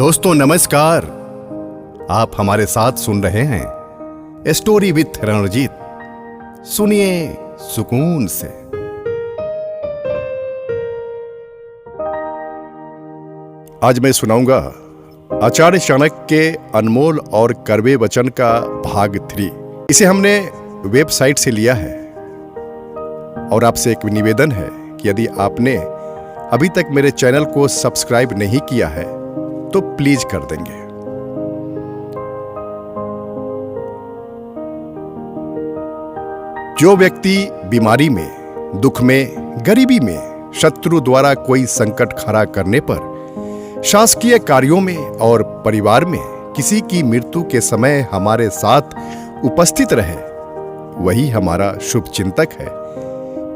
दोस्तों नमस्कार। आप हमारे साथ सुन रहे हैं स्टोरी विथ रणजीत। सुनिए सुकून से। आज मैं सुनाऊंगा आचार्य चाणक्य के अनमोल और कड़वे वचन का भाग 3। इसे हमने वेबसाइट से लिया है और आपसे एक निवेदन है कि यदि आपने अभी तक मेरे चैनल को सब्सक्राइब नहीं किया है तो प्लीज कर देंगे। जो व्यक्ति बीमारी में, दुख में, गरीबी में, शत्रु द्वारा कोई संकट खड़ा करने पर, शासकीय कार्यों में और परिवार में किसी की मृत्यु के समय हमारे साथ उपस्थित रहे, वही हमारा शुभचिंतक है।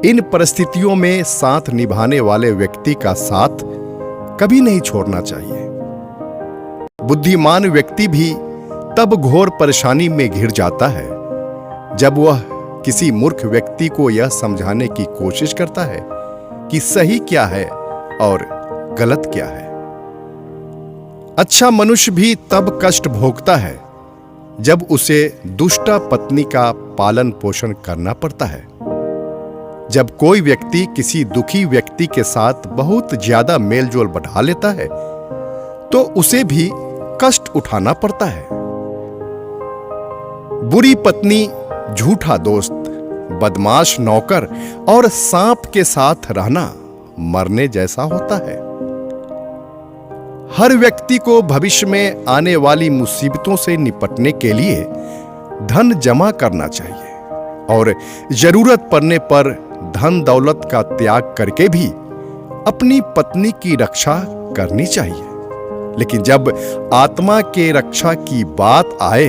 इन परिस्थितियों में साथ निभाने वाले व्यक्ति का साथ कभी नहीं छोड़ना चाहिए। बुद्धिमान व्यक्ति भी तब घोर परेशानी में घिर जाता है जब वह किसी मूर्ख व्यक्ति को यह समझाने की कोशिश करता है कि सही क्या है और गलत क्या है। अच्छा मनुष्य भी तब कष्ट भोगता है जब उसे दुष्टा पत्नी का पालन पोषण करना पड़ता है। जब कोई व्यक्ति किसी दुखी व्यक्ति के साथ बहुत ज्यादा मेलजोल बढ़ा लेता है तो उसे भी कष्ट उठाना पड़ता है। बुरी पत्नी, झूठा दोस्त, बदमाश नौकर और सांप के साथ रहना मरने जैसा होता है। हर व्यक्ति को भविष्य में आने वाली मुसीबतों से निपटने के लिए धन जमा करना चाहिए और जरूरत पड़ने पर धन दौलत का त्याग करके भी अपनी पत्नी की रक्षा करनी चाहिए। लेकिन जब आत्मा के रक्षा की बात आए,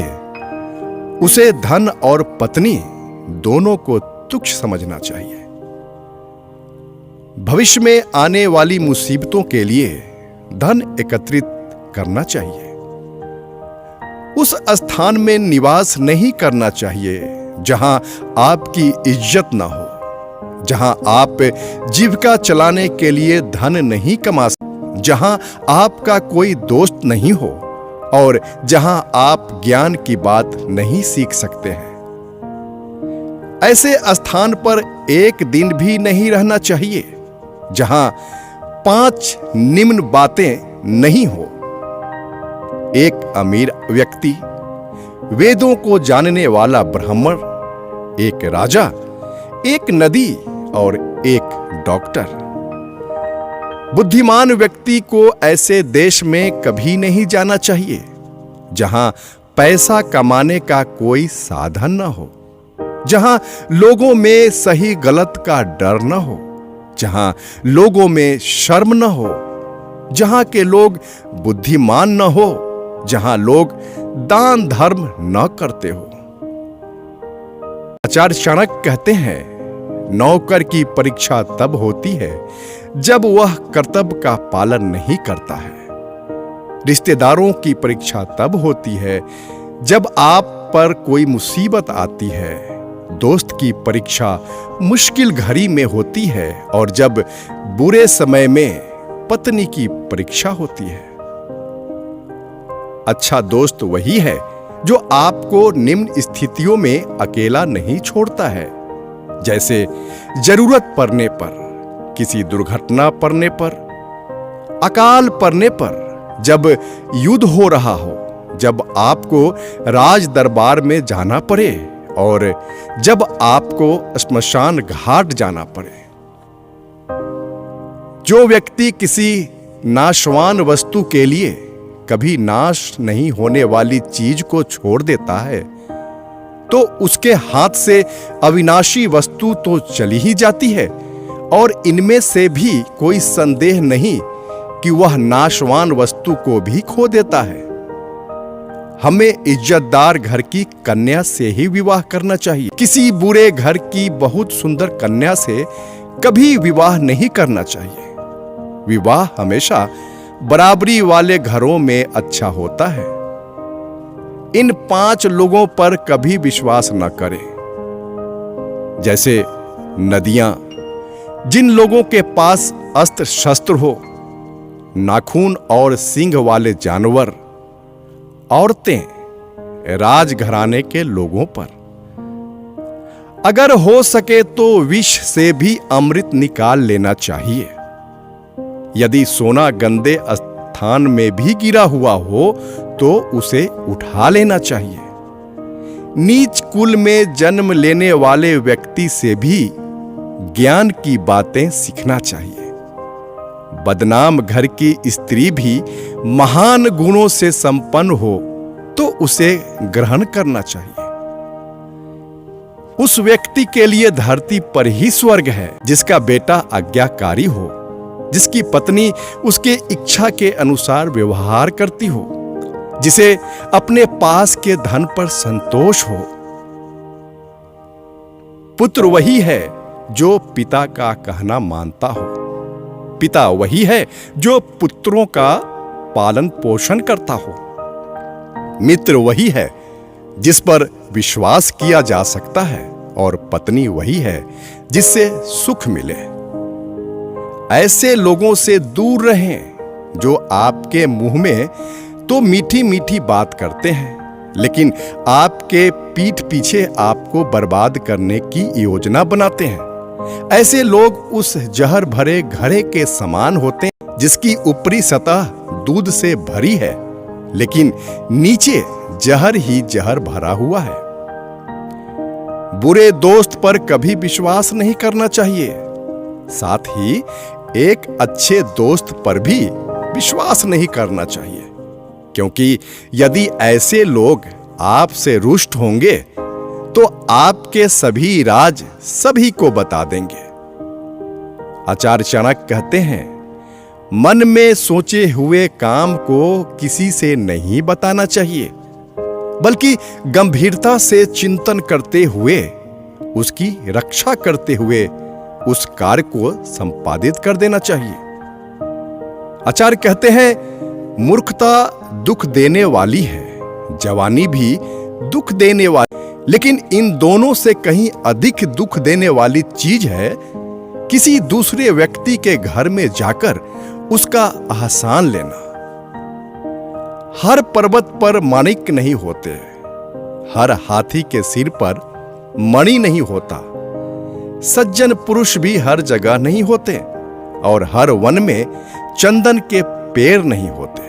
उसे धन और पत्नी दोनों को तुच्छ समझना चाहिए। भविष्य में आने वाली मुसीबतों के लिए धन एकत्रित करना चाहिए। उस स्थान में निवास नहीं करना चाहिए जहां आपकी इज्जत ना हो, जहां आप जीविका चलाने के लिए धन नहीं कमा सकते, जहां आपका कोई दोस्त नहीं हो और जहां आप ज्ञान की बात नहीं सीख सकते हैं। ऐसे स्थान पर एक दिन भी नहीं रहना चाहिए जहां 5 निम्न बातें नहीं हो। एक अमीर व्यक्ति, वेदों को जानने वाला ब्राह्मण, एक राजा, एक नदी और एक डॉक्टर। बुद्धिमान व्यक्ति को ऐसे देश में कभी नहीं जाना चाहिए जहां पैसा कमाने का कोई साधन न हो, जहां लोगों में सही गलत का डर न हो, जहां लोगों में शर्म न हो, जहां के लोग बुद्धिमान न हो, जहां लोग दान धर्म न करते हो। आचार्य चाणक्य कहते हैं, नौकर की परीक्षा तब होती है जब वह कर्तव्य का पालन नहीं करता है। रिश्तेदारों की परीक्षा तब होती है जब आप पर कोई मुसीबत आती है। दोस्त की परीक्षा मुश्किल घड़ी में होती है और जब बुरे समय में पत्नी की परीक्षा होती है। अच्छा दोस्त वही है जो आपको निम्न स्थितियों में अकेला नहीं छोड़ता है, जैसे जरूरत पड़ने पर, किसी दुर्घटना पड़ने पर, अकाल पड़ने पर, जब युद्ध हो रहा हो, जब आपको राज दरबार में जाना पड़े और जब आपको श्मशान घाट जाना पड़े। जो व्यक्ति किसी नाशवान वस्तु के लिए कभी नाश नहीं होने वाली चीज को छोड़ देता है तो उसके हाथ से अविनाशी वस्तु तो चली ही जाती है और इनमें से भी कोई संदेह नहीं कि वह नाशवान वस्तु को भी खो देता है। हमें इज्जतदार घर की कन्या से ही विवाह करना चाहिए। किसी बुरे घर की बहुत सुंदर कन्या से कभी विवाह नहीं करना चाहिए। विवाह हमेशा बराबरी वाले घरों में अच्छा होता है। इन 5 लोगों पर कभी विश्वास न करें, जैसे नदियां, जिन लोगों के पास अस्त्र शस्त्र हो, नाखून और सींग वाले जानवर, औरतें, राजघराने के लोगों पर। अगर हो सके तो विष से भी अमृत निकाल लेना चाहिए। यदि सोना गंदे स्थान में भी गिरा हुआ हो तो उसे उठा लेना चाहिए। नीच कुल में जन्म लेने वाले व्यक्ति से भी ज्ञान की बातें सीखना चाहिए। बदनाम घर की स्त्री भी महान गुणों से संपन्न हो तो उसे ग्रहण करना चाहिए। उस व्यक्ति के लिए धरती पर ही स्वर्ग है जिसका बेटा आज्ञाकारी हो, जिसकी पत्नी उसके इच्छा के अनुसार व्यवहार करती हो, जिसे अपने पास के धन पर संतोष हो। पुत्र वही है जो पिता का कहना मानता हो। पिता वही है जो पुत्रों का पालन पोषण करता हो। मित्र वही है जिस पर विश्वास किया जा सकता है, और पत्नी वही है जिससे सुख मिले। ऐसे लोगों से दूर रहें जो आपके मुंह में तो मीठी मीठी बात करते हैं, लेकिन आपके पीठ पीछे आपको बर्बाद करने की योजना बनाते हैं। ऐसे लोग उस जहर भरे घड़े के समान होते हैं जिसकी ऊपरी सतह दूध से भरी है, लेकिन नीचे जहर ही जहर भरा हुआ है। बुरे दोस्त पर कभी विश्वास नहीं करना चाहिए। साथ ही एक अच्छे दोस्त पर भी विश्वास नहीं करना चाहिए, क्योंकि यदि ऐसे लोग आपसे रुष्ट होंगे तो आपके सभी राज सभी को बता देंगे। आचार्य चाणक्य कहते हैं, मन में सोचे हुए काम को किसी से नहीं बताना चाहिए, बल्कि गंभीरता से चिंतन करते हुए, उसकी रक्षा करते हुए उस कार्य को संपादित कर देना चाहिए। आचार्य कहते हैं, मूर्खता दुख देने वाली है, जवानी भी दुख देने वाली, लेकिन इन दोनों से कहीं अधिक दुख देने वाली चीज है किसी दूसरे व्यक्ति के घर में जाकर उसका आसान लेना। हर पर्वत पर माणिक नहीं होते, हर हाथी के सिर पर मणि नहीं होता, सज्जन पुरुष भी हर जगह नहीं होते, और हर वन में चंदन के पेड़ नहीं होते।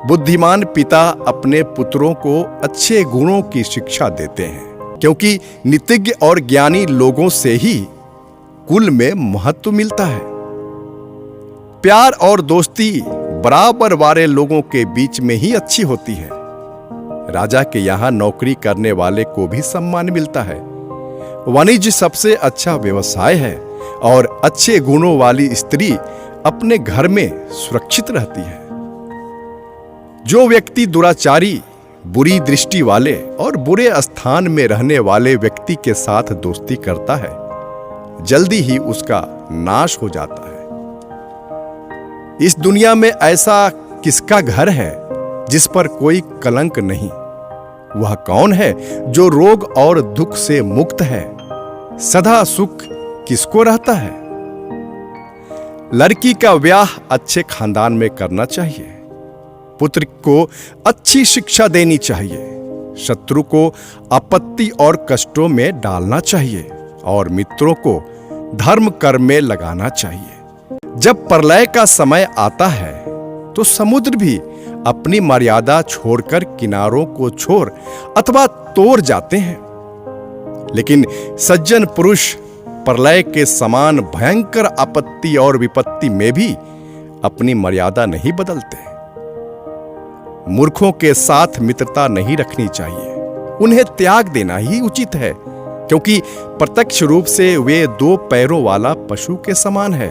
बुद्धिमान पिता अपने पुत्रों को अच्छे गुणों की शिक्षा देते हैं, क्योंकि नीतिज्ञ और ज्ञानी लोगों से ही कुल में महत्व मिलता है। प्यार और दोस्ती बराबर वाले लोगों के बीच में ही अच्छी होती है। राजा के यहां नौकरी करने वाले को भी सम्मान मिलता है। वाणिज्य सबसे अच्छा व्यवसाय है, और अच्छे गुणों वाली स्त्री अपने घर में सुरक्षित रहती है। जो व्यक्ति दुराचारी, बुरी दृष्टि वाले और बुरे स्थान में रहने वाले व्यक्ति के साथ दोस्ती करता है, जल्दी ही उसका नाश हो जाता है। इस दुनिया में ऐसा किसका घर है जिस पर कोई कलंक नहीं? वह कौन है जो रोग और दुख से मुक्त है? सदा सुख किसको रहता है? लड़की का ब्याह अच्छे खानदान में करना चाहिए। पुत्र को अच्छी शिक्षा देनी चाहिए। शत्रु को आपत्ति और कष्टों में डालना चाहिए, और मित्रों को धर्म कर्म में लगाना चाहिए। जब प्रलय का समय आता है तो समुद्र भी अपनी मर्यादा छोड़कर किनारों को छोड़ अथवा तोड़ जाते हैं, लेकिन सज्जन पुरुष प्रलय के समान भयंकर आपत्ति और विपत्ति में भी अपनी मर्यादा नहीं बदलते। मूर्खों के साथ मित्रता नहीं रखनी चाहिए, उन्हें त्याग देना ही उचित है, क्योंकि प्रत्यक्ष रूप से वे दो पैरों वाला पशु के समान है,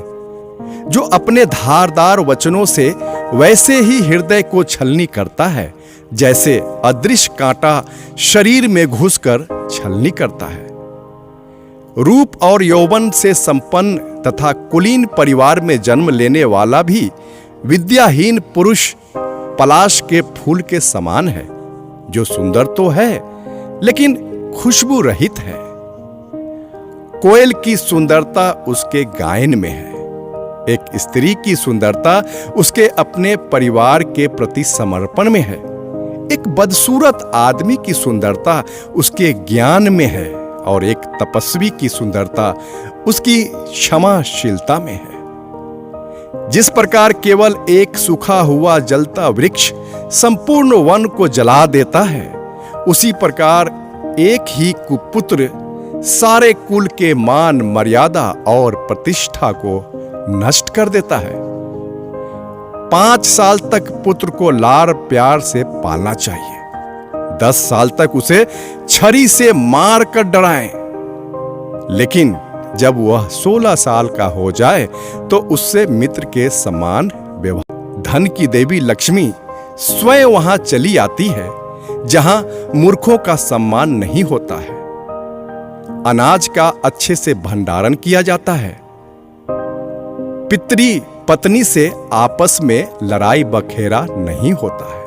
जो अपने धारदार वचनों से वैसे ही हृदय को छलनी करता है जैसे अदृश्य कांटा शरीर में घुसकर छलनी करता है। रूप और यौवन से संपन्न तथा कुलीन परिवार में जन्म लेने वाला भी विद्याहीन पुरुष पलाश के फूल के समान है, जो सुंदर तो है लेकिन खुशबू रहित है। कोयल की सुंदरता उसके गायन में है, एक स्त्री की सुंदरता उसके अपने परिवार के प्रति समर्पण में है। एक बदसूरत आदमी की सुंदरता उसके ज्ञान में है और एक तपस्वी की सुंदरता उसकी क्षमाशीलता में है। जिस प्रकार केवल एक सूखा हुआ जलता वृक्ष संपूर्ण वन को जला देता है, उसी प्रकार एक ही कुपुत्र सारे कुल के मान मर्यादा और प्रतिष्ठा को नष्ट कर देता है। 5 साल तक पुत्र को लाड़ प्यार से पालना चाहिए। 10 साल तक उसे छरी से मार कर डराएं। लेकिन जब वह 16 साल का हो जाए तो उससे मित्र के समान व्यवहार। धन की देवी लक्ष्मी स्वयं वहां चली आती है जहां मूर्खों का सम्मान नहीं होता है। अनाज का अच्छे से भंडारण किया जाता है। पितरी पत्नी से आपस में लड़ाई बखेरा नहीं होता है।